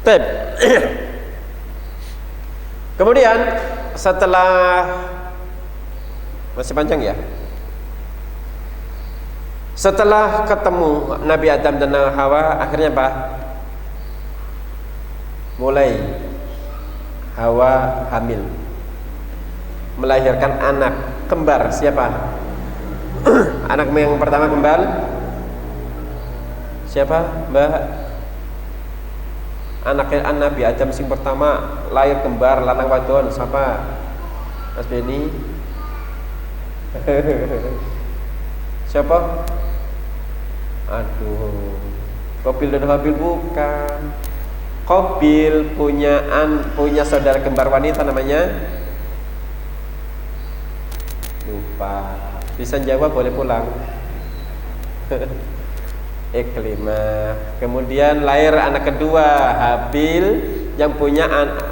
Baik. Kemudian setelah masih panjang ya. Setelah ketemu Nabi Adam dan Hawa, akhirnya apa? Mulai Hawa hamil, melahirkan anak kembar. Siapa? Anak yang pertama kembar siapa, Mbak? Anaknya Nabi Adam sing pertama lahir kembar lanang wadon siapa? Mas Beni? Siapa? Aduh, Qabil dan Habil bukan. Qabil punya saudara kembar wanita namanya lupa. Bisa jawab boleh pulang. Iklimah. Kemudian lahir anak kedua Habil yang punya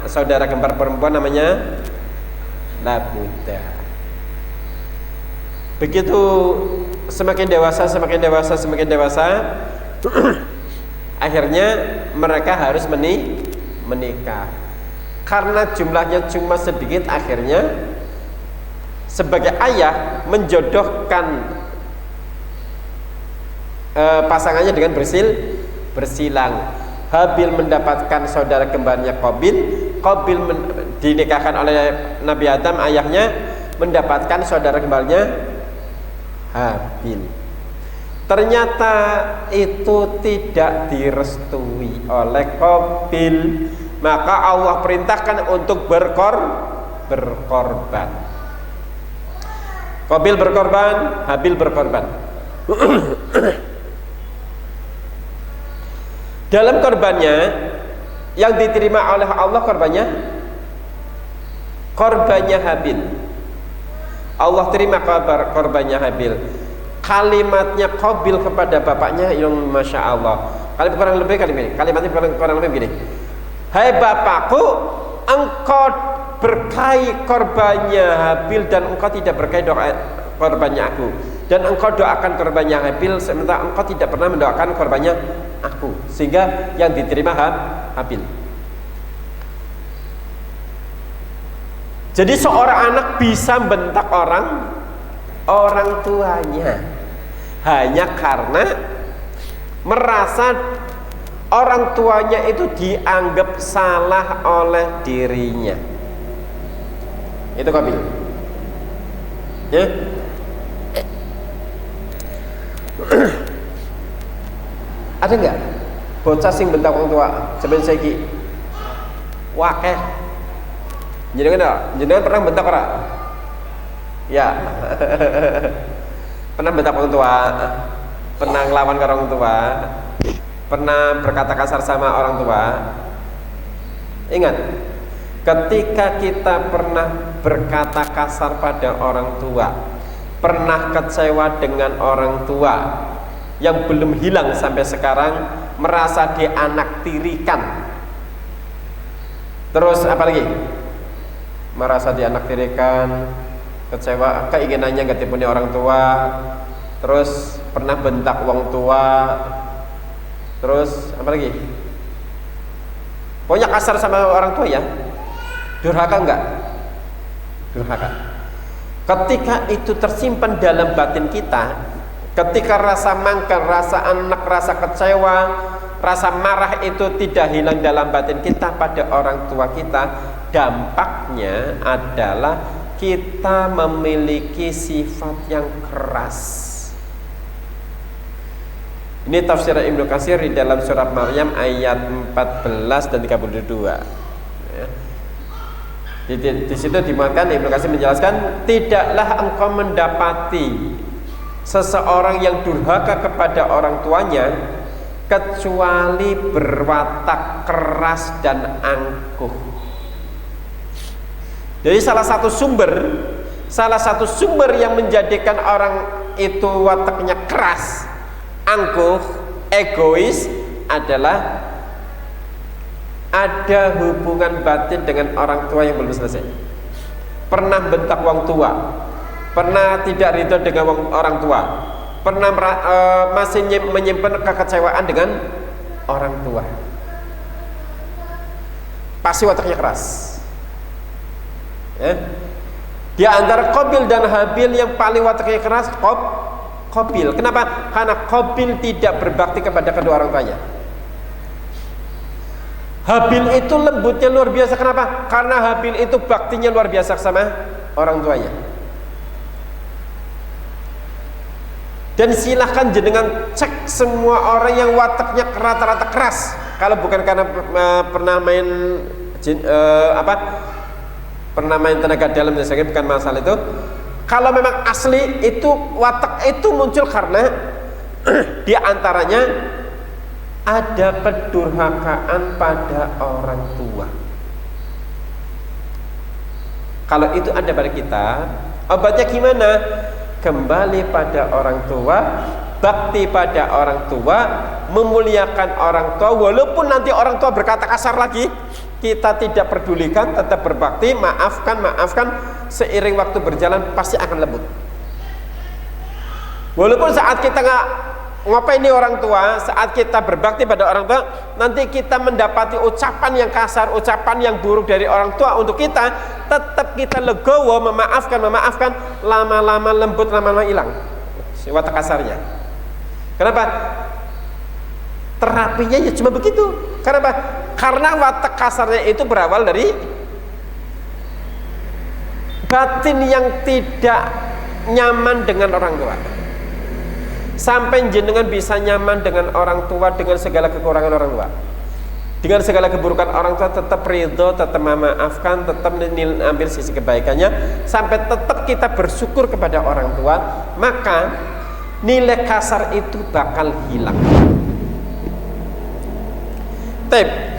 saudara kembar perempuan namanya Labuda. Begitu semakin dewasa akhirnya mereka harus menikah. Karena jumlahnya cuma sedikit, akhirnya sebagai ayah menjodohkan pasangannya dengan bersilang. Habil mendapatkan saudara kembarnya Qabil dinikahkan oleh Nabi Adam, ayahnya mendapatkan saudara kembarnya Habil. Ternyata itu tidak direstui oleh Qabil, maka Allah perintahkan untuk berkorban. Qabil berkorban, Habil berkorban. Dalam korbannya yang diterima oleh Allah korbannya Habil. Allah terima korbannya Habil. Kalimatnya Qabil kepada bapaknya yang masya Allah. Kalimatnya kurang lebih begini. Hai bapakku, engkau berkahi korbannya Habil dan engkau tidak berkahi doa korbannya aku. Dan engkau doakan korbannya Habil sementara engkau tidak pernah mendoakan korbannya aku. Sehingga yang diterima Habil. Jadi seorang anak bisa bentak orang tuanya hanya karena merasa orang tuanya itu dianggap salah oleh dirinya. Itu Qabil. Ya. Ada nggak bocah sing bentak orang tua? Coba saiki. Wakeh. Jenengan pernah bentak ora? Ya. Pernah bentak orang tua? Pernah ngelawan ke orang tua? Pernah berkata kasar sama orang tua? Ingat, ketika kita pernah berkata kasar pada orang tua, pernah kecewa dengan orang tua yang belum hilang sampai sekarang, merasa dianaktirikan. Terus apa lagi? Merasa dianaktirikan, kecewa, keinginannya gak dipunya orang tua, terus pernah bentak orang tua, terus apa lagi? Pokoknya kasar sama orang tua ya. Durhaka enggak? Durhaka. Ketika itu tersimpan dalam batin kita, ketika rasa mangkal, rasa anak, rasa kecewa, rasa marah itu tidak hilang dalam batin kita pada orang tua kita, dampaknya adalah kita memiliki sifat yang keras. Ini tafsir Ibnu Katsir di dalam surat Maryam ayat 14 dan 32. Ya. Di situ dimuatkan, Ibnu Katsir menjelaskan, tidaklah engkau mendapati seseorang yang durhaka kepada orang tuanya kecuali berwatak keras dan angkuh. Jadi salah satu sumber yang menjadikan orang itu wataknya keras, angkuh, egois adalah ada hubungan batin dengan orang tua yang belum selesai. Pernah bentak orang tua, pernah tidak ridho dengan orang tua, pernah masih menyimpan kekecewaan dengan orang tua. pasti wataknya keras. Ya. Di antara Qabil dan Habil yang paling wataknya keras Qabil. Kenapa? Karena Qabil tidak berbakti kepada kedua orang tuanya. Habil itu lembutnya luar biasa. Kenapa? Karena Habil itu baktinya luar biasa sama orang tuanya. Dan silahkan jenengan cek semua orang yang wataknya rata-rata keras. Kalau bukan karena pernah main pernah main tenaga dalam, misalnya bukan masalah itu. Kalau memang asli itu watak itu muncul karena di antaranya ada pendurhakaan pada orang tua. Kalau itu ada pada kita, obatnya gimana? Kembali pada orang tua, bakti pada orang tua, memuliakan orang tua. Walaupun nanti orang tua berkata kasar lagi, kita tidak pedulikan, tetap berbakti, maafkan. Seiring waktu berjalan pasti akan lembut. Walaupun saat kita ngapain orang tua, saat kita berbakti pada orang tua, nanti kita mendapati ucapan yang kasar, ucapan yang buruk dari orang tua untuk kita, tetap kita legowo, memaafkan, lama-lama lembut, lama-lama hilang watak kasarnya. Kenapa? Terapinya ya cuma begitu. Kenapa? Karena watak kasarnya itu berawal dari batin yang tidak nyaman dengan orang tua. Sampai jenengan bisa nyaman dengan orang tua, dengan segala kekurangan orang tua, dengan segala keburukan orang tua, tetap ridho, tetap memaafkan, tetap ambil sisi kebaikannya, sampai tetap kita bersyukur kepada orang tua, maka nilai kasar itu bakal hilang. Tip.